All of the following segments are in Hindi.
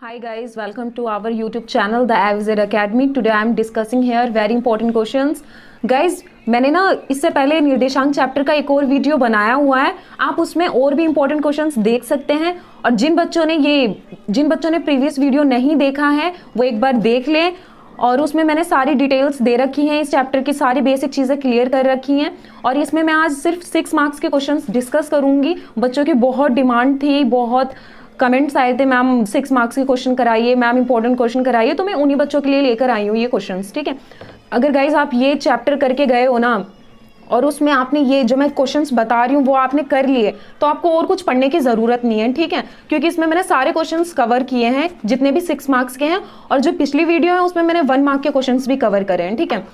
Hi guys, welcome to our YouTube channel The AVZ Academy. Today I am discussing here very important questions. Guys, मैंने ना इससे पहले निर्देशांक चैप्टर का एक और वीडियो बनाया हुआ है, आप उसमें और भी इंपॉर्टेंट क्वेश्चंस देख सकते हैं। और जिन बच्चों ने प्रीवियस वीडियो नहीं देखा है वो एक बार देख लें। और उसमें मैंने सारी डिटेल्स दे रखी हैं, इस चैप्टर की सारी बेसिक चीज़ें क्लियर कर रखी हैं। और इसमें मैं आज सिर्फ 6 मार्क्स के क्वेश्चंस डिस्कस करूंगी। बच्चों की बहुत डिमांड थी, बहुत कमेंट्स आए थे, मैम 6 मार्क्स के क्वेश्चन कराइए, मैम इंपॉर्टेंट क्वेश्चन कराइए, तो मैं उन्हीं बच्चों के लिए लेकर आई हूँ ये क्वेश्चंस। ठीक है, अगर गाइज आप ये चैप्टर करके गए हो ना और उसमें आपने ये जो मैं क्वेश्चंस बता रही हूँ वो आपने कर लिए, तो आपको और कुछ पढ़ने की ज़रूरत नहीं है। ठीक है, क्योंकि इसमें मैंने सारे क्वेश्चंस कवर किए हैं जितने भी 6 मार्क्स के हैं, और जो पिछली वीडियो है उसमें मैंने 1 मार्क के क्वेश्चंस भी कवर करे हैं। ठीक है,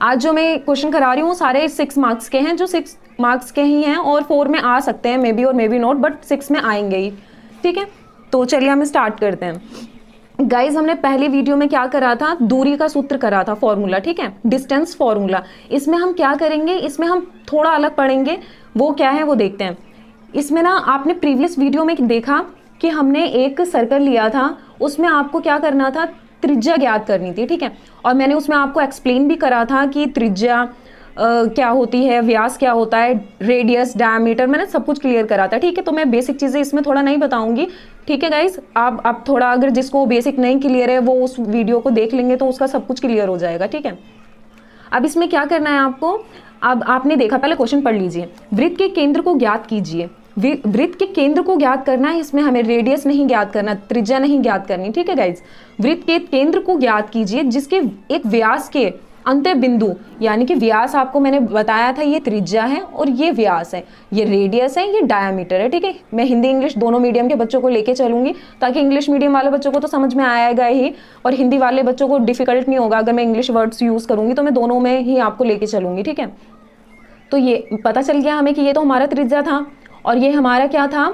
आज जो मैं क्वेश्चन करा रही हूँ सारे 6 मार्क्स के हैं, जो 6 मार्क्स के ही हैं, और 4 में आ सकते हैं मे बी और मे बी नॉट, बट 6 में आएंगे ही। ठीक है, तो चलिए हम स्टार्ट करते हैं। गाइज, हमने पहली वीडियो में क्या करा था, दूरी का सूत्र करा था, फॉर्मूला। ठीक है, डिस्टेंस फॉर्मूला। इसमें हम क्या करेंगे, इसमें हम थोड़ा अलग पढ़ेंगे। वो क्या है वो देखते हैं। इसमें ना आपने प्रीवियस वीडियो में देखा कि हमने एक सर्कल लिया था, उसमें आपको क्या करना था, त्रिज्या ज्ञात करनी थी। ठीक है, और मैंने उसमें आपको एक्सप्लेन भी करा था कि त्रिज्या क्या होती है, व्यास क्या होता है, रेडियस, डायमीटर, मैंने सब कुछ क्लियर करा था। ठीक है, तो मैं बेसिक चीज़ें इसमें थोड़ा नहीं बताऊंगी। ठीक है गाइज, आप थोड़ा, अगर जिसको बेसिक नहीं क्लियर है वो उस वीडियो को देख लेंगे तो उसका सब कुछ क्लियर हो जाएगा। ठीक है, अब इसमें क्या करना है आपको, अब आपने देखा, पहले क्वेश्चन पढ़ लीजिए। वृत्त के केंद्र को ज्ञात कीजिए। वृत्त के केंद्र को ज्ञात करना है, इसमें हमें रेडियस नहीं ज्ञात करना, त्रिज्या नहीं ज्ञात करनी। ठीक है गाइज, वृत्त के केंद्र को ज्ञात कीजिए जिसके एक व्यास के अंत्य बिंदु, यानी कि व्यास आपको मैंने बताया था, ये त्रिज्या है और ये व्यास है, ये रेडियस है, ये डायमीटर है। ठीक है, मैं हिंदी इंग्लिश दोनों मीडियम के बच्चों को लेके चलूंगी, ताकि इंग्लिश मीडियम वाले बच्चों को तो समझ में आएगा ही, और हिंदी वाले बच्चों को डिफिकल्ट नहीं होगा। अगर मैं इंग्लिश वर्ड्स यूज़ करूंगी तो मैं दोनों में ही आपको लेके चलूंगी। ठीक है, तो ये पता चल गया हमें कि ये तो हमारा त्रिज्या था और ये हमारा क्या था,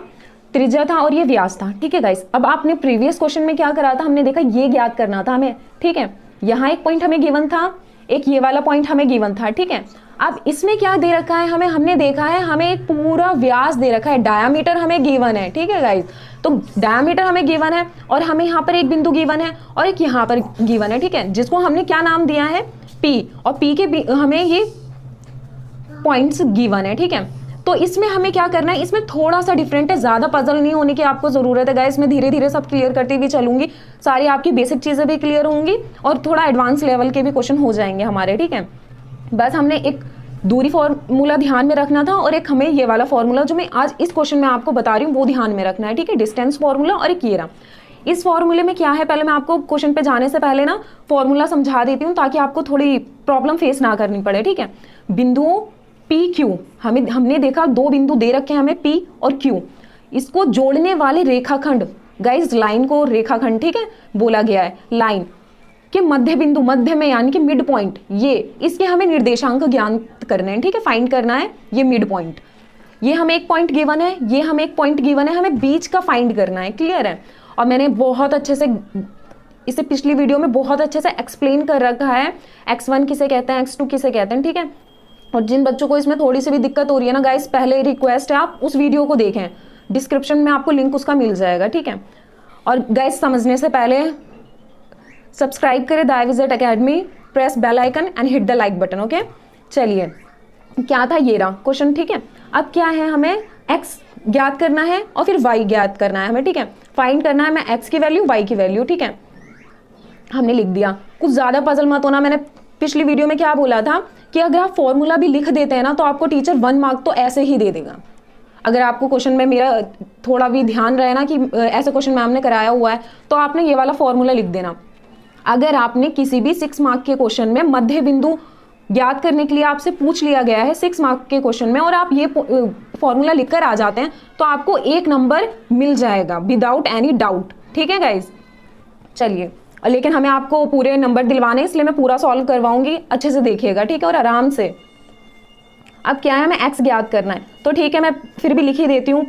त्रिज्या था, और ये व्यास था। ठीक है गाइस, अब आपने प्रीवियस क्वेश्चन में क्या करा था, हमने देखा ये ज्ञात करना था हमें। ठीक है, यहाँ एक पॉइंट हमें गिवन था, एक ये वाला पॉइंट हमें गिवन था। ठीक है, अब इसमें क्या दे रखा है हमें, हमने देखा है हमें एक पूरा व्यास दे रखा है, डायामीटर हमें गिवन है। ठीक है गाइस, तो डायामीटर हमें गिवन है और हमें यहाँ पर एक बिंदु गिवन है और एक यहाँ पर गिवन है। ठीक है, जिसको हमने क्या नाम दिया है, पी, और पी के हमें ये पॉइंट्स गिवन है। ठीक है, तो इसमें हमें क्या करना है, इसमें थोड़ा सा डिफरेंट है, ज़्यादा पजल नहीं होने की आपको ज़रूरत है गाइस। मैं धीरे धीरे सब क्लियर करती हुई चलूंगी, सारी आपकी बेसिक चीज़ें भी क्लियर होंगी और थोड़ा एडवांस लेवल के भी क्वेश्चन हो जाएंगे हमारे। ठीक है, बस हमने एक दूरी फॉर्मूला ध्यान में रखना था और एक हमें ये वाला फॉर्मूला जो मैं आज इस क्वेश्चन में आपको बता रही हूँ वो ध्यान में रखना है। ठीक है, डिस्टेंस फॉर्मूला, और एक ये रहा। इस फॉर्मूले में क्या है, पहले मैं आपको क्वेश्चन पे जाने से पहले ना फॉर्मूला समझा देती हूँ ताकि आपको थोड़ी प्रॉब्लम फेस ना करनी पड़े। ठीक है, बिंदुओं पी क्यू, हमने देखा 2 बिंदु दे रखे हैं हमें, पी और क्यू, इसको जोड़ने वाले रेखाखंड, गाइज लाइन को रेखाखंड, ठीक है, बोला गया है, लाइन के मध्य बिंदु, मध्य में यानी कि मिड पॉइंट, ये इसके हमें निर्देशांक ज्ञात करने हैं। ठीक है, फाइंड करना है ये मिड पॉइंट, ये हमें एक पॉइंट गिवन है, ये हमें एक पॉइंट गिवन है, हमें बीच का फाइंड करना है। क्लियर है, और मैंने बहुत अच्छे से इसे पिछली वीडियो में बहुत अच्छे से एक्सप्लेन कर रखा है, x1 किसे कहते हैं, x2 किसे कहते हैं। ठीक है, और जिन बच्चों को इसमें थोड़ी सी भी दिक्कत हो रही है ना गाइस, पहले रिक्वेस्ट है आप उस वीडियो को देखें, डिस्क्रिप्शन में आपको लिंक उसका मिल जाएगा। ठीक है, और गाइस समझने से पहले सब्सक्राइब करें the AVZ academy, press bell icon and hit the like button. Okay, चलिए क्या था, ये रहा क्वेश्चन। ठीक है, अब क्या है, हमें x ज्ञात करना है और फिर y ज्ञात करना है हमें। ठीक है, फाइंड करना है हमें x की वैल्यू, y की वैल्यू। ठीक है, हमने लिख दिया, कुछ ज़्यादा पजल मत होना। मैंने पिछली वीडियो में क्या बोला था कि अगर आप फॉर्मूला भी लिख देते हैं ना तो आपको टीचर 1 मार्क तो ऐसे ही दे देगा। अगर आपको क्वेश्चन में मेरा थोड़ा भी ध्यान रहे ना कि ऐसे क्वेश्चन मैम ने कराया हुआ है, तो आपने ये वाला फॉर्मूला लिख देना। अगर आपने किसी भी 6 मार्क के क्वेश्चन में मध्य बिंदु ज्ञात करने के लिए आपसे पूछ लिया गया है 6 मार्क के क्वेश्चन में, और आप ये फॉर्मूला लिखकर आ जाते हैं, तो आपको 1 नंबर मिल जाएगा विदाउट एनी डाउट। ठीक है गाइज, चलिए, लेकिन हमें आपको पूरे नंबर दिलवाने, इसलिए मैं पूरा सॉल्व करवाऊंगी, अच्छे से देखिएगा। ठीक है, और आराम से। अब क्या है, हमें x ज्ञात करना है, तो ठीक है मैं फिर भी लिख ही देती हूँ,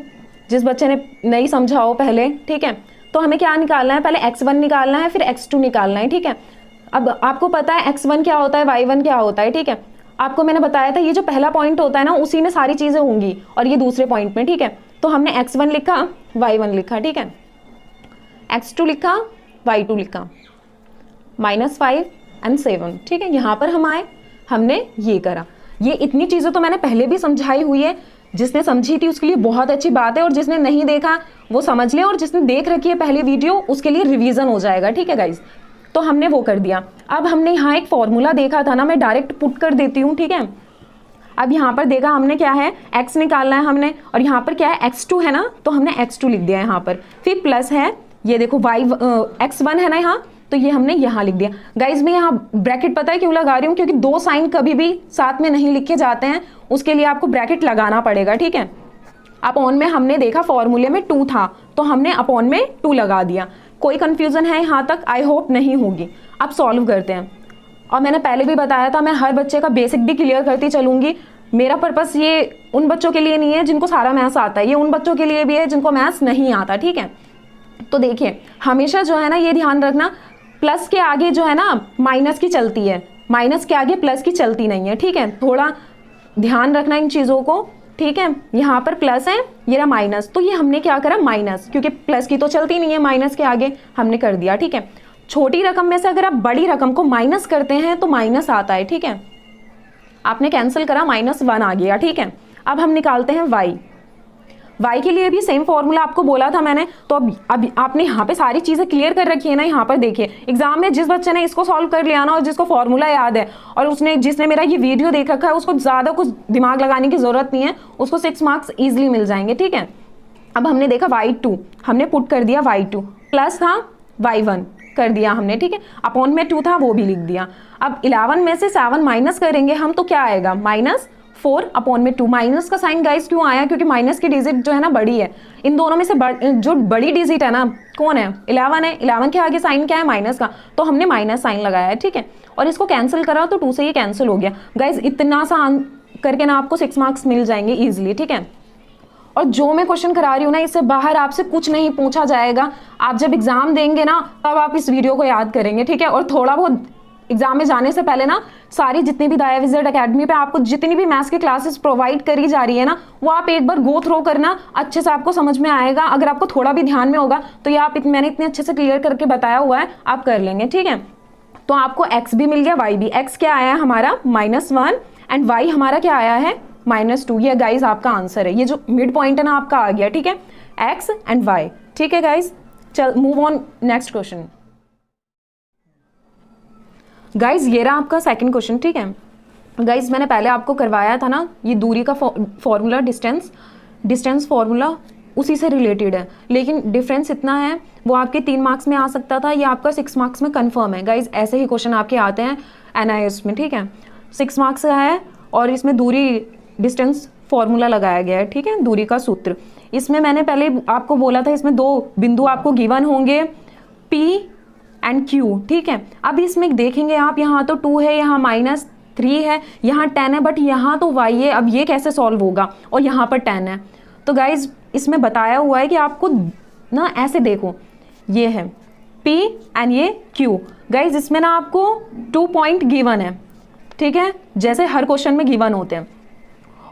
जिस बच्चे ने नहीं समझा हो पहले। ठीक है, तो हमें क्या निकालना है, पहले x1 निकालना है, फिर x2 निकालना है। ठीक है, अब आपको पता है x1 क्या होता है, y1 क्या होता है। ठीक है, आपको मैंने बताया था ये जो पहला पॉइंट होता है ना उसी में सारी चीज़ें होंगी, और ये दूसरे पॉइंट में। ठीक है, तो हमने x1 लिखा, y1 लिखा। ठीक है, x2 लिखा, y2 लिखा, -5 एंड 7, ठीक है। यहाँ पर हम आए, हमने ये करा। ये इतनी चीज़ें तो मैंने पहले भी समझाई हुई है, जिसने समझी थी उसके लिए बहुत अच्छी बात है, और जिसने नहीं देखा वो समझ ले, और जिसने देख रखी है पहले वीडियो उसके लिए रिवीजन हो जाएगा, ठीक है गाइज। तो हमने वो कर दिया। अब हमने यहाँ एक फॉर्मूला देखा था ना, मैं डायरेक्ट पुट कर देती हूँ, ठीक है। अब यहाँ पर देखा हमने क्या है, x निकालना है हमने, और यहाँ पर क्या है x2 है ना, तो हमने x2 लिख दिया यहाँ पर। फिर प्लस है, ये देखो x1 है ना यहाँ, तो ये हमने यहाँ लिख दिया। गाइज मैं यहाँ ब्रैकेट पता है क्यों लगा रही हूँ, क्योंकि दो साइन कभी भी साथ में नहीं लिखे जाते हैं, उसके लिए आपको ब्रैकेट लगाना पड़ेगा, ठीक है। अपॉन में हमने देखा फॉर्मूले में 2 था, तो हमने अपॉन में 2 लगा दिया। कोई कंफ्यूजन है यहाँ तक? आई होप नहीं होगी। अब सॉल्व करते हैं। और मैंने पहले भी बताया था, मैं हर बच्चे का बेसिक भी क्लियर करती चलूंगी। मेरा पर्पस ये उन बच्चों के लिए नहीं है जिनको सारा मैथ्स आता है, ये उन बच्चों के लिए भी है जिनको मैथ्स नहीं आता, ठीक है। तो देखिए हमेशा जो है ना ये ध्यान रखना, प्लस के आगे जो है ना माइनस की चलती है, माइनस के आगे प्लस की चलती नहीं है, ठीक है। थोड़ा ध्यान रखना इन चीज़ों को, ठीक है। यहाँ पर प्लस है, ये रहा माइनस, तो ये हमने क्या करा माइनस, क्योंकि प्लस की तो चलती नहीं है, माइनस के आगे हमने कर दिया, ठीक है। छोटी रकम में से अगर आप बड़ी रकम को माइनस करते हैं तो माइनस आता है, ठीक है। आपने कैंसिल करा, -1 आ गया, ठीक है। अब हम निकालते हैं y के लिए भी सेम फॉर्मूला आपको बोला था मैंने, तो अब आपने यहाँ पे सारी चीज़ें क्लियर कर रखी है ना। यहाँ पर देखिए एग्जाम में जिस बच्चे ने इसको सॉल्व कर लिया ना, और जिसको फॉर्मूला याद है, और जिसने मेरा ये वीडियो देख रखा है, उसको ज़्यादा कुछ दिमाग लगाने की ज़रूरत नहीं है, उसको 6 मार्क्स ईजिली मिल जाएंगे, ठीक है। अब हमने देखा y2, हमने पुट कर दिया y2, प्लस था y1 कर दिया हमने, ठीक है। अपॉन में 2 था, वो भी लिख दिया। अब 11 में से 7 माइनस करेंगे हम, तो क्या आएगा -4 अपॉन में 2। माइनस का साइन गाइस क्यों आया? क्योंकि माइनस की डिजिट जो है ना बड़ी है। इन दोनों में से जो बड़ी डिजिट है ना कौन है? 11 है। 11 के आगे साइन क्या है? माइनस का, तो हमने माइनस साइन लगाया है, ठीक है। और इसको कैंसिल करा तो 2 से ये कैंसिल हो गया। गाइस इतना सा करके ना आपको 6 मार्क्स मिल जाएंगे ईजिली, ठीक है। और जो मैं क्वेश्चन करा रही हूँ ना, इससे बाहर आपसे कुछ नहीं पूछा जाएगा। आप जब एग्जाम देंगे ना तब आप इस वीडियो को याद करेंगे, ठीक है। और थोड़ा बहुत एग्जाम में जाने से पहले ना सारी जितनी भी दाया विजर्ड एकेडमी पे आपको जितनी भी मैथ्स की क्लासेस प्रोवाइड करी जा रही है ना, वो आप एक बार गो थ्रो करना, अच्छे से आपको समझ में आएगा। अगर आपको थोड़ा भी ध्यान में होगा तो ये मैंने इतने अच्छे से क्लियर करके बताया हुआ है, आप कर लेंगे, ठीक है। तो आपको x भी मिल गया, y भी। x क्या आया है हमारा -1 एंड y हमारा क्या आया है -2। ये गाइज आपका आंसर है, ये जो मिड पॉइंट है ना आपका आ गया, ठीक है, x एंड y, ठीक है गाइज। चल move on next question. Guys ये रहा आपका सेकंड क्वेश्चन, ठीक है। गाइज मैंने पहले आपको करवाया था ना, ये दूरी का फॉर्मूला डिस्टेंस फॉर्मूला उसी से रिलेटेड है, लेकिन डिफरेंस इतना है, वो आपके 3 मार्क्स में आ सकता था, ये आपका 6 मार्क्स में कंफर्म है। गाइज ऐसे ही क्वेश्चन आपके आते हैं NIS में, ठीक है। 6 मार्क्स का है और इसमें दूरी डिस्टेंस फॉर्मूला लगाया गया है, ठीक है, दूरी का सूत्र। इसमें मैंने पहले आपको बोला था, इसमें 2 बिंदु आपको गिवन होंगे, P एंड Q, ठीक है। अब इसमें देखेंगे आप, यहाँ तो 2 है, यहाँ -3 है, यहाँ 10 है, बट यहाँ तो y है। अब ये कैसे सॉल्व होगा? और यहाँ पर 10 है। तो गाइज इसमें बताया हुआ है कि आपको ना ऐसे देखो, ये है P एंड ये Q। गाइज इसमें ना आपको 2 पॉइंट गिवन है, ठीक है, जैसे हर क्वेश्चन में गिवन होते हैं,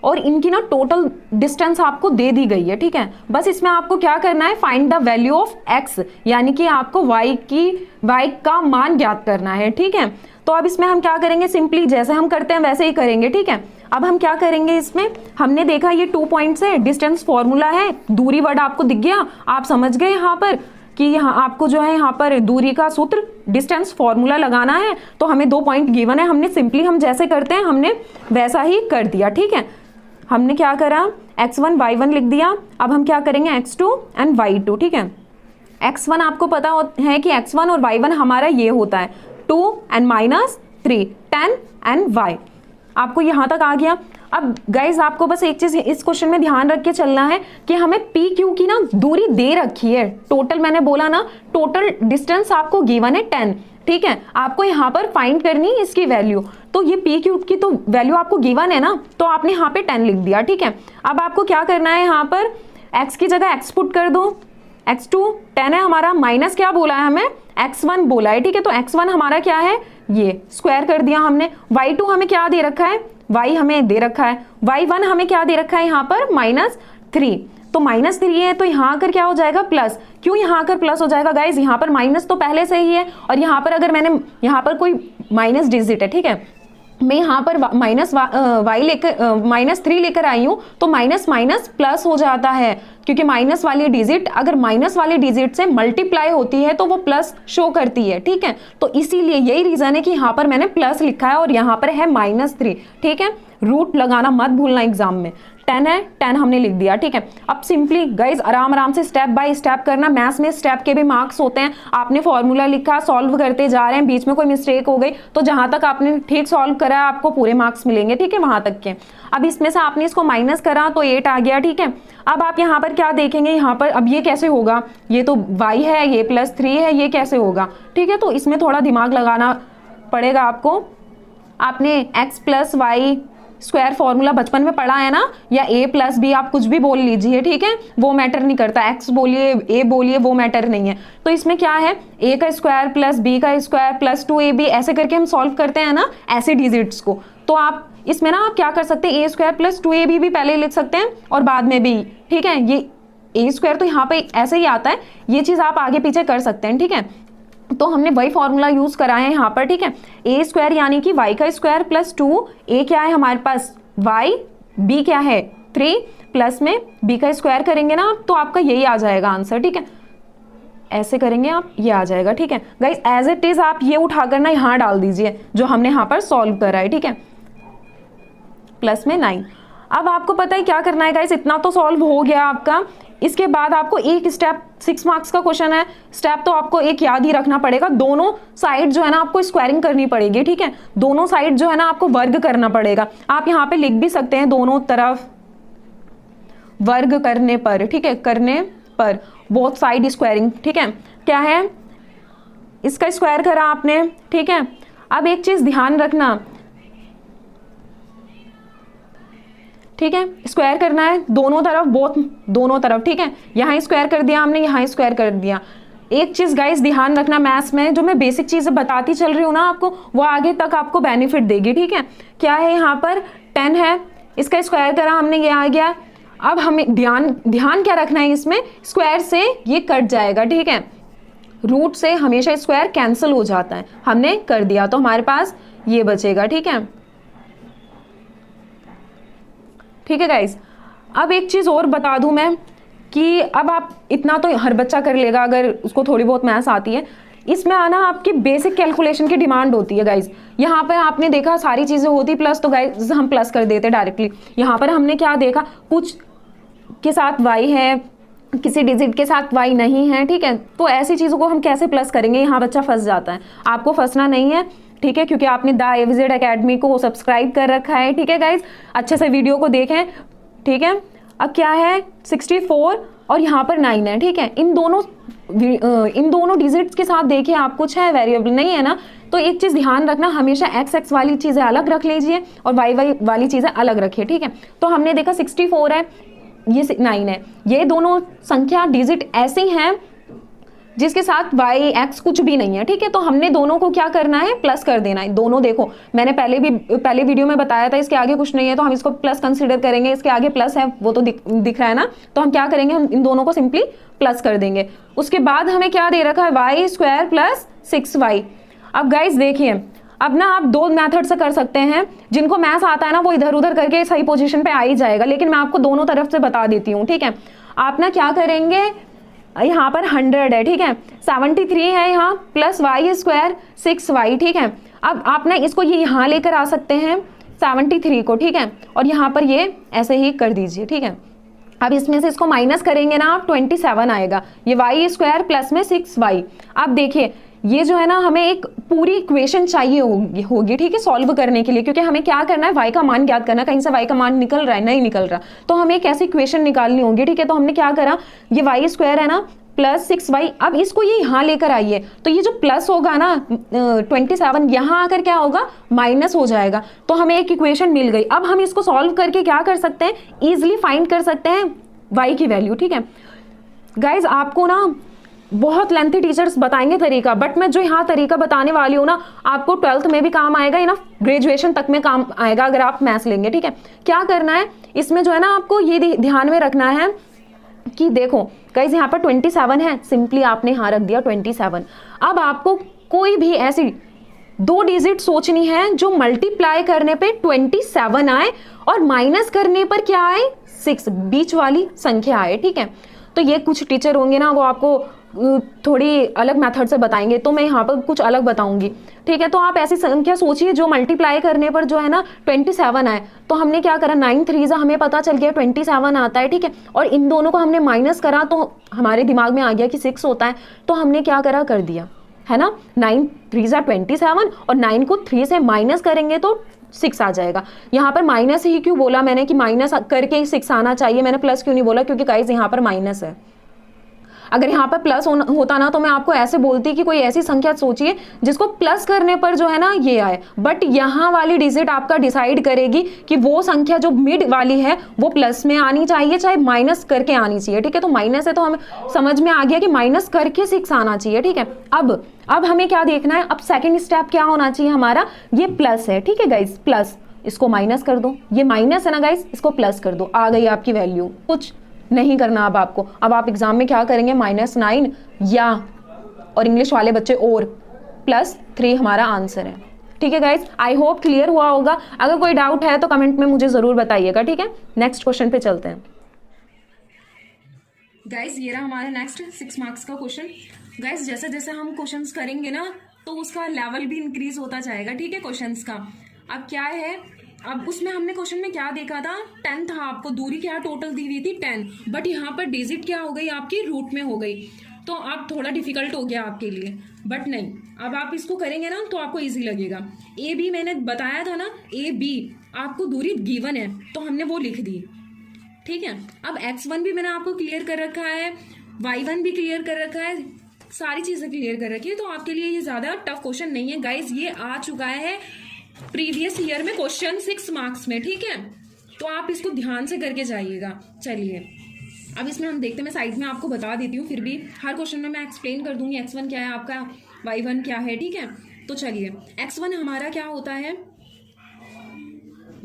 और इनकी ना टोटल डिस्टेंस आपको दे दी गई है, ठीक है। बस इसमें आपको क्या करना है, find the value of x, यानी कि आपको y का मान ज्ञात करना है, ठीक है। तो अब इसमें हम क्या करेंगे, सिंपली जैसे हम करते हैं वैसे ही करेंगे, ठीक है। अब हम क्या करेंगे, इसमें हमने देखा ये 2 पॉइंट्स है, डिस्टेंस फॉर्मूला है, दूरी वर्ड आपको दिख गया, आप समझ गए यहाँ पर कि यहाँ आपको जो है यहाँ पर दूरी का सूत्र डिस्टेंस फॉर्मूला लगाना है। तो हमें 2 पॉइंट गिवन है, हमने सिंपली हम जैसे करते हैं हमने वैसा ही कर दिया, ठीक है। हमने क्या करा, x1 y1 लिख दिया। अब हम क्या करेंगे, x2 एंड y2, ठीक है। x1 आपको पता है कि x1 और y1 हमारा ये होता है 2 एंड -3, 10 एंड y। आपको यहाँ तक आ गया। अब गाइज आपको बस एक चीज इस क्वेश्चन में ध्यान रख के चलना है कि हमें पी क्यू की ना दूरी दे रखी है। टोटल मैंने बोला ना, टोटल डिस्टेंस आपको गिवन है 10, ठीक है। आपको यहाँ पर फाइंड करनी है इसकी वैल्यू। तो ये पी क्यू की तो वैल्यू आपको गिवन है ना, तो आपने यहाँ पे 10 लिख दिया, ठीक है। अब आपको क्या करना है, यहाँ पर x की जगह x पुट कर दो। x2 10 है हमारा, माइनस क्या बोला है हमें, x1 बोला है, ठीक है। तो x1 हमारा क्या है, ये स्क्वायर कर दिया हमने। y2 हमें क्या दे रखा है, y हमें दे रखा है। y1 हमें क्या दे रखा है यहाँ पर, -3। तो -3 है तो यहाँ आकर क्या हो जाएगा, प्लस, क्यों यहाँ आकर प्लस हो जाएगा गाइज, यहाँ पर माइनस तो पहले से ही है, और यहाँ पर अगर मैंने यहाँ पर कोई माइनस डिजिट है, ठीक है, मैं यहाँ पर -3 लेकर आई हूँ, तो माइनस माइनस प्लस हो जाता है, क्योंकि माइनस वाली डिजिट अगर माइनस वाली डिजिट से मल्टीप्लाई होती है तो वो प्लस शो करती है, ठीक है। तो इसीलिए यही रीजन है कि यहाँ पर मैंने प्लस लिखा है और यहाँ पर है -3, ठीक है। रूट लगाना मत भूलना एग्जाम में। 10 है, 10 हमने लिख दिया, ठीक है। अब सिंपली गाइज आराम से स्टेप बाय स्टेप करना। मैथ्स में स्टेप के भी मार्क्स होते हैं। आपने फॉर्मूला लिखा, सॉल्व करते जा रहे हैं, बीच में कोई मिस्टेक हो गई तो जहां तक आपने ठीक सॉल्व करा आपको पूरे मार्क्स मिलेंगे, ठीक है, वहां तक के। अब इसमें से आपने इसको माइनस करा तो 8 आ गया, ठीक है। अब आप यहाँ पर क्या देखेंगे, यहाँ पर अब ये कैसे होगा, ये तो y है, ये +3 है, ये कैसे होगा, ठीक है। तो इसमें थोड़ा दिमाग लगाना पड़ेगा आपको। आपने x + y स्क्वायर फॉर्मूला बचपन में पढ़ा है ना, या a + b आप कुछ भी बोल लीजिए, ठीक है, वो मैटर नहीं करता। x बोलिए, a बोलिए, वो मैटर नहीं है। तो इसमें क्या है, a का स्क्वायर + b का स्क्वायर + 2ab ऐसे करके हम सॉल्व करते हैं ना ऐसे डिजिट्स को। तो आप इसमें ना आप क्या कर सकते हैं, a² + 2ab भी पहले लिख सकते हैं और बाद में भी, ठीक है। ये a² तो यहाँ पे ऐसे ही आता है, ये चीज़ आप आगे पीछे कर सकते हैं, ठीक है। तो हमने वही फॉर्मूला यूज करा है यहाँ पर, ठीक है। a² यानी कि y का स्क्वायर + 2, a क्या है हमारे पास y, b क्या है 3, प्लस में b का स्क्वायर करेंगे ना तो आपका यही आ जाएगा आंसर, ठीक है। ऐसे करेंगे आप, ये आ जाएगा, ठीक है। गाइस एज इट इज आप ये उठाकर ना यहाँ डाल दीजिए जो हमने यहाँ पर सॉल्व करा है, ठीक है, प्लस में 9। अब आपको पता है क्या करना है गाइस, इतना तो सॉल्व हो गया आपका। इसके बाद आपको एक स्टेप, 6 मार्क्स का क्वेश्चन है, स्टेप तो आपको एक याद ही रखना पड़ेगा। दोनों साइड जो है ना आपको स्क्वायरिंग करनी पड़ेगी, ठीक है। दोनों साइड जो है ना आपको वर्ग करना पड़ेगा। आप यहाँ पे लिख भी सकते हैं दोनों तरफ वर्ग करने पर, ठीक है, करने पर बोथ साइड स्क्वायरिंग, ठीक है। क्या है, इसका स्क्वायर करा आपने, ठीक है। अब एक चीज ध्यान रखना, ठीक है, स्क्वायर करना है दोनों तरफ, दोनों तरफ, ठीक है। यहाँ स्क्वायर कर दिया हमने, यहाँ स्क्वायर कर दिया। एक चीज गाइस ध्यान रखना, मैथ्स में जो मैं बेसिक चीजें बताती चल रही हूँ ना आपको, वो आगे तक आपको बेनिफिट देगी, ठीक है। क्या है, यहाँ पर 10 है, इसका स्क्वायर करा हमने, ये आ गया। अब हमें ध्यान क्या रखना है, इसमें स्क्वायर से ये कट जाएगा, ठीक है। रूट से हमेशा स्क्वायर कैंसिल हो जाता है, हमने कर दिया तो हमारे पास ये बचेगा, ठीक है, ठीक है गाइस। अब एक चीज और बता दूं मैं कि अब आप इतना तो हर बच्चा कर लेगा अगर उसको थोड़ी बहुत मैथ्स आती है। इसमें आना आपकी बेसिक कैलकुलेशन की डिमांड होती है गाइस। यहाँ पर आपने देखा सारी चीजें होती प्लस, तो गाइस हम प्लस कर देते डायरेक्टली। यहाँ पर हमने क्या देखा, कुछ के साथ y है, किसी डिजिट के साथ y नहीं है, ठीक है। तो ऐसी चीजों को हम कैसे प्लस करेंगे, यहाँ बच्चा फंस जाता है। आपको फंसना नहीं है, ठीक है, क्योंकि आपने द AVZ अकेडमी को सब्सक्राइब कर रखा है, ठीक है गाइज। अच्छे से वीडियो को देखें, ठीक है। अब क्या है, 64 और यहाँ पर 9 है, ठीक है। इन दोनों डिजिट्स के साथ देखिए आप, कुछ है वेरिएबल नहीं है ना। तो एक चीज ध्यान रखना, हमेशा x वाली चीजें अलग रख लीजिए और y वाली चीजें अलग रखिए, ठीक है। तो हमने देखा 64 है, ये 9 है, ये दोनों संख्या डिजिट ऐसी हैं जिसके साथ y x कुछ भी नहीं है, ठीक है। तो हमने दोनों को क्या करना है, प्लस कर देना है। दोनों देखो, मैंने पहले वीडियो में बताया था इसके आगे कुछ नहीं है तो हम इसको प्लस कंसीडर करेंगे। इसके आगे प्लस है वो तो दिख रहा है ना, तो हम क्या करेंगे, हम इन दोनों को सिंपली प्लस कर देंगे। उसके बाद हमें क्या दे रखा है, y² + 6y। अब गाइज देखिए, अब ना आप दो मेथड से कर सकते हैं। जिनको मैथ्स आता है ना वो इधर उधर करके सही पोजीशन पे आ ही जाएगा, लेकिन मैं आपको दोनों तरफ से बता देती हूँ, ठीक है। आप ना क्या करेंगे, यहाँ पर 100 है, ठीक है, 73 है यहाँ, प्लस y² 6y, ठीक है। अब आप ना इसको ये यहाँ लेकर आ सकते हैं 73 को, ठीक है, और यहाँ पर ये ऐसे ही कर दीजिए, ठीक है। अब इसमें से इसको माइनस करेंगे ना आप, 27 आएगा। ये y² प्लस में 6y। अब देखिए ये जो है ना, हमें एक पूरी इक्वेशन चाहिए होगी, ठीक है, सॉल्व करने के लिए, क्योंकि हमें क्या करना है, y का मान ज्ञात करना है। कहीं से y का मान निकल रहा है, नहीं निकल रहा, तो हमें एक ऐसी इक्वेशन निकालनी होगी, ठीक है। तो हमने क्या करा, ये y² है ना प्लस 6y, अब इसको ये यहाँ लेकर आइए, तो ये जो प्लस होगा ना 27, यहाँ आकर क्या होगा, माइनस हो जाएगा। तो हमें एक इक्वेशन मिल गई। अब हम इसको सॉल्व करके क्या कर सकते हैं, इजिली फाइंड कर सकते हैं y की वैल्यू, ठीक है। गाइज आपको ना बहुत लेंथी टीचर्स बताएंगे तरीका, बट मैं जो यहाँ तरीका बताने वाली हूँ ना, आपको 12th में भी काम आएगा, ना ग्रेजुएशन तक में काम आएगा अगर आप मैथ्स लेंगे, ठीक है। क्या करना है, इसमें जो है ना आपको ये ध्यान में रखना है कि देखो गाइस यहाँ पर 27 है, सिंपली आपने यहाँ रख दिया 27। अब आपको कोई भी ऐसी 2 डिजिट सोचनी है जो मल्टीप्लाई करने पे 27 आए और माइनस करने पर क्या आए, 6, बीच वाली संख्या आए। ठीक है, तो ये कुछ टीचर होंगे ना, वो आपको थोड़ी अलग मेथड से बताएंगे, तो मैं यहाँ पर कुछ अलग बताऊंगी। ठीक है, तो आप ऐसी संख्या सोचिए जो मल्टीप्लाई करने पर जो है ना 27 आए। तो हमने क्या करा, 9 3 हमें पता चल गया 27 आता है। ठीक है, और इन दोनों को हमने माइनस करा तो हमारे दिमाग में आ गया कि 6 होता है, तो हमने क्या करा, कर दिया है ना। 9 3 27 और 9 को 3 से माइनस करेंगे तो 6 आ जाएगा। यहाँ पर माइनस ही क्यों बोला मैंने कि माइनस करके ही 6 आना चाहिए, मैंने प्लस क्यों नहीं बोला, क्योंकि गाइस यहाँ पर माइनस है। अगर यहाँ पर प्लस होता ना तो मैं आपको ऐसे बोलती कि कोई ऐसी संख्या सोचिए जिसको प्लस करने पर जो है ना ये आए, बट यहाँ वाली डिजिट आपका डिसाइड करेगी कि वो संख्या जो मिड वाली है वो प्लस में आनी चाहिए चाहे माइनस करके आनी चाहिए। ठीक है, तो माइनस है तो हमें समझ में आ गया कि माइनस करके 6 आना चाहिए। ठीक है, अब हमें क्या देखना है, अब सेकेंड स्टेप क्या होना चाहिए हमारा, ये प्लस है। ठीक है गाइज, प्लस, इसको माइनस कर दो, ये माइनस है ना गाइज, इसको प्लस कर दो, आ गई आपकी वैल्यू। कुछ नहीं करना अब आपको, अब आप एग्जाम में क्या करेंगे, -9 या, और इंग्लिश वाले बच्चे और, +3 हमारा आंसर है। ठीक है गाइज, आई होप क्लियर हुआ होगा। अगर कोई डाउट है तो कमेंट में मुझे जरूर बताइएगा। ठीक है, नेक्स्ट क्वेश्चन पे चलते हैं। गाइज ये रहा हमारा नेक्स्ट 6 मार्क्स का क्वेश्चन। गाइज जैसे जैसे हम क्वेश्चंस करेंगे ना तो उसका लेवल भी इंक्रीज होता जाएगा। ठीक है, क्वेश्चंस का अब क्या है, अब उसमें हमने क्वेश्चन में क्या देखा था, 10 था, आपको दूरी क्या टोटल दी हुई थी 10, बट यहाँ पर डिजिट क्या हो गई आपकी, रूट में हो गई, तो अब थोड़ा डिफिकल्ट हो गया आपके लिए, बट नहीं, अब आप इसको करेंगे ना तो आपको इजी लगेगा। ए बी मैंने बताया था ना, ए बी आपको दूरी गिवन है तो हमने वो लिख दी। ठीक है, अब x1 भी मैंने आपको क्लियर कर रखा है, y1 भी क्लियर कर रखा है, सारी चीजें क्लियर कर रखी है, तो आपके लिए ये ज्यादा टफ क्वेश्चन नहीं है गाइज, ये आ चुका है प्रीवियस ईयर में क्वेश्चन 6 मार्क्स में। ठीक है, तो आप इसको ध्यान से करके जाइएगा। चलिए अब इसमें हम देखते हैं, मैं साइड में आपको बता देती हूँ, फिर भी हर क्वेश्चन में मैं एक्सप्लेन कर दूंगी x1 क्या है आपका, y1 क्या है। ठीक है, तो चलिए x1 हमारा क्या होता है,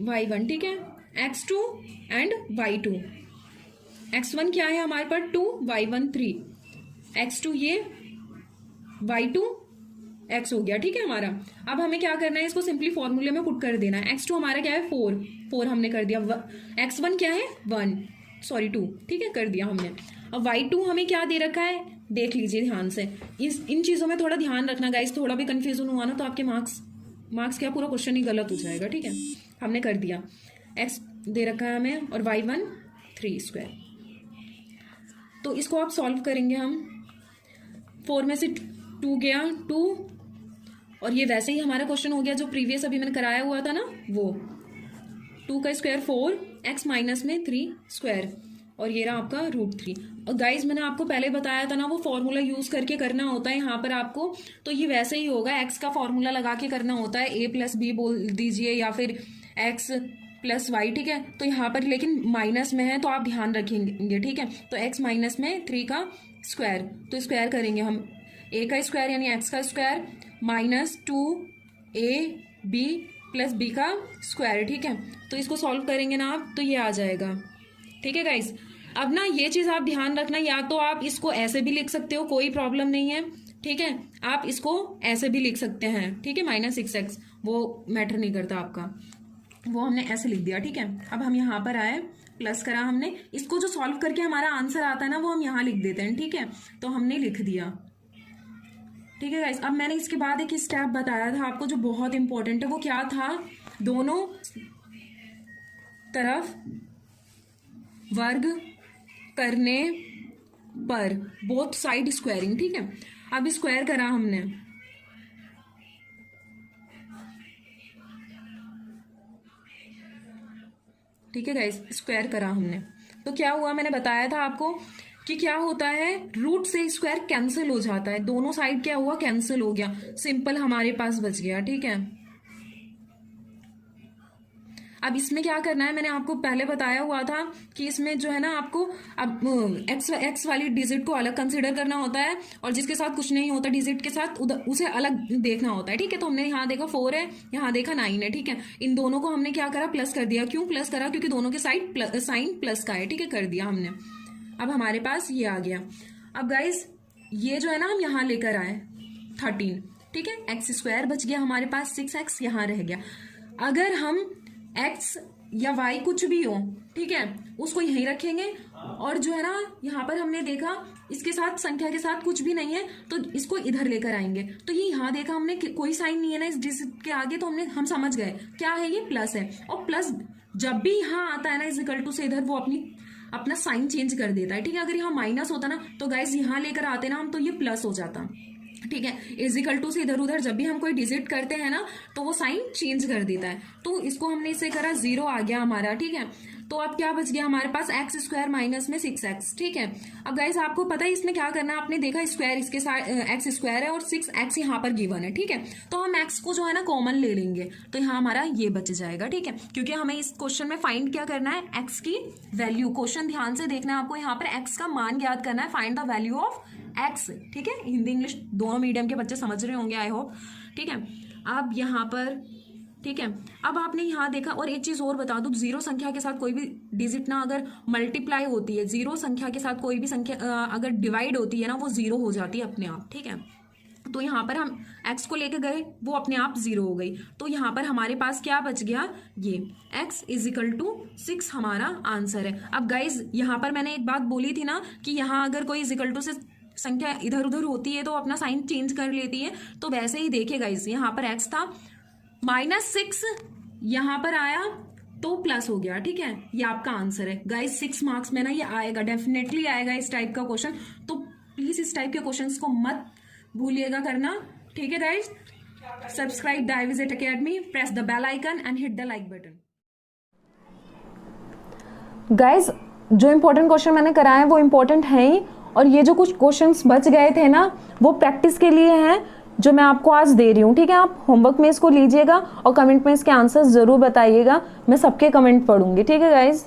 y1। ठीक है, x2 एंड y2, x1 क्या है हमारे पास 2, y1 3, x2 ये, y2 x हो गया। ठीक है, हमारा अब हमें क्या करना है, इसको सिंपली फॉर्मूले में पुट कर देना है। x2 हमारा क्या है 4 हमने कर दिया, x1 क्या है 2, ठीक है, कर दिया हमने। अब y2 हमें क्या दे रखा है, देख लीजिए ध्यान से, इन चीजों में थोड़ा ध्यान रखना गाइस, थोड़ा भी कंफ्यूजन हुआ ना तो आपके मार्क्स क्या पूरा क्वेश्चन ही गलत हो जाएगा। ठीक है, हमने कर दिया, x दे रखा है हमें और y1 3², तो इसको आप सॉल्व करेंगे हम, 4 में से 2 गया 2, और ये वैसे ही हमारा क्वेश्चन हो गया जो प्रीवियस अभी मैंने कराया हुआ था ना, वो 2 का स्क्वायर 4, x माइनस में 3², और ये रहा आपका √3। और गाइज मैंने आपको पहले बताया था ना, वो फॉर्मूला यूज करके करना होता है यहाँ पर आपको, तो ये वैसे ही होगा, x का फॉर्मूला लगा के करना होता है, a + b बोल दीजिए या फिर x + y। ठीक है, तो यहाँ पर लेकिन माइनस में है तो आप ध्यान रखेंगे। ठीक है, तो x माइनस में 3 का स्क्वायर, तो स्क्वायर करेंगे हम, a का स्क्वायर यानी x का स्क्वायर -2ab + b का स्क्वायर। ठीक है, तो इसको सॉल्व करेंगे ना आप तो ये आ जाएगा। ठीक है गाइस, अब ना ये चीज आप ध्यान रखना, या तो आप इसको ऐसे भी लिख सकते हो, कोई प्रॉब्लम नहीं है। ठीक है, आप इसको ऐसे भी लिख सकते हैं। ठीक है, -6x, वो मैटर नहीं करता आपका, वो हमने ऐसे लिख दिया। ठीक है, अब हम यहाँ पर आए, प्लस करा हमने, इसको जो सॉल्व करके हमारा आंसर आता है ना वो हम यहाँ लिख देते हैं। ठीक है, तो हमने लिख दिया। ठीक है गाइस, अब मैंने इसके बाद एक स्टेप बताया था आपको जो बहुत इंपॉर्टेंट है, वो क्या था, दोनों तरफ वर्ग करने पर, बोथ साइड स्क्वायरिंग। ठीक है, अब स्क्वायर करा हमने, ठीक है गाइस, स्क्वायर करा हमने, तो क्या हुआ, मैंने बताया था आपको कि क्या होता है, रूट से स्क्वायर कैंसिल हो जाता है, दोनों साइड क्या हुआ, कैंसिल हो गया, सिंपल हमारे पास बच गया। ठीक है, अब इसमें क्या करना है, मैंने आपको पहले बताया हुआ था कि इसमें जो है ना आपको अब एक्स वाली डिजिट को अलग कंसीडर करना होता है, और जिसके साथ कुछ नहीं होता डिजिट के साथ उसे अलग देखना होता है। ठीक है, तो हमने यहाँ देखा 4 है, यहाँ देखा 9 है। ठीक है, इन दोनों को हमने क्या करा, प्लस कर दिया। क्यों प्लस करा, क्योंकि दोनों के साइड साइन प्लस का है। ठीक है, कर दिया हमने। अब हमारे पास ये आ गया। अब गाइज ये जो है ना हम यहाँ लेकर आए 13, ठीक है, एक्स स्क्वायर बच गया हमारे पास, 6x यहाँ रह गया। अगर हम x या y कुछ भी हो, ठीक है, उसको यहीं रखेंगे और जो है ना यहाँ पर हमने देखा इसके साथ संख्या के साथ कुछ भी नहीं है तो इसको इधर लेकर आएंगे। तो ये यहाँ देखा हमने कोई साइन नहीं है ना इस डिजिट के आगे, तो हम समझ गए क्या है, ये प्लस है। और प्लस जब भी यहाँ आता है ना इज इक्वल टू से इधर वो अपना साइन चेंज कर देता है, ठीक है। अगर यहाँ माइनस होता ना तो गाइज यहाँ लेकर आते ना हम तो ये प्लस हो जाता, ठीक है। इज इक्वल टू से इधर उधर जब भी हम कोई डिजिट करते हैं ना तो वो साइन चेंज कर देता है। तो इसको हमने इसे करा 0 आ गया हमारा, ठीक है। तो अब क्या बच गया हमारे पास, एक्स स्क्वायर माइनस में 6x, ठीक है। अब गाइस आपको पता है इसमें क्या करना है, आपने देखा स्क्वायर इसके साथ एक्स स्क्वायर है और 6x यहाँ पर गिवन है, ठीक है। तो हम x को जो है ना कॉमन ले लेंगे तो यहाँ हमारा ये बच जाएगा, ठीक है। क्योंकि हमें इस क्वेश्चन में फाइंड क्या करना है, x की वैल्यू। क्वेश्चन ध्यान से देखना है आपको, यहाँ पर x का मान ज्ञात करना है, find the value of x, ठीक है। हिंदी इंग्लिश दोनों मीडियम के बच्चे समझ रहे होंगे आई होप, ठीक है। अब यहाँ पर, ठीक है, अब आपने यहाँ देखा। और एक चीज और बता दूं, 0 संख्या के साथ कोई भी डिजिट ना अगर मल्टीप्लाई होती है, 0 संख्या के साथ कोई भी संख्या अगर डिवाइड होती है ना वो 0 हो जाती है अपने आप, ठीक है। तो यहाँ पर हम x को लेके गए, वो अपने आप 0 हो गई। तो यहाँ पर हमारे पास क्या बच गया, ये x इज इक्वल टू 6 हमारा आंसर है। अब गाइज यहाँ पर मैंने एक बात बोली थी ना कि यहाँ अगर कोई इज इक्वल टू से संख्या इधर उधर होती है तो अपना साइन चेंज कर लेती है। तो वैसे ही देखिए गाइज, यहाँ पर x था -6 यहाँ पर आया तो प्लस हो गया, ठीक है। ये आपका आंसर है गाइस। 6 मार्क्स में ना ये आएगा, डेफिनेटली आएगा इस टाइप का क्वेश्चन। तो प्लीज इस टाइप के क्वेश्चंस को मत भूलिएगा करना, ठीक है गाइस। सब्सक्राइब द आईविजेट academy, press the bell icon and hit the like button. Guys जो इंपॉर्टेंट क्वेश्चन मैंने कराए हैं वो इंपॉर्टेंट है ही, और ये जो कुछ क्वेश्चंस बच गए थे ना वो प्रैक्टिस के लिए हैं जो मैं आपको आज दे रही हूँ, ठीक है। आप होमवर्क में इसको लीजिएगा और कमेंट में इसके आंसर्स जरूर बताइएगा, मैं सबके कमेंट पढ़ूंगी, ठीक है गाइज।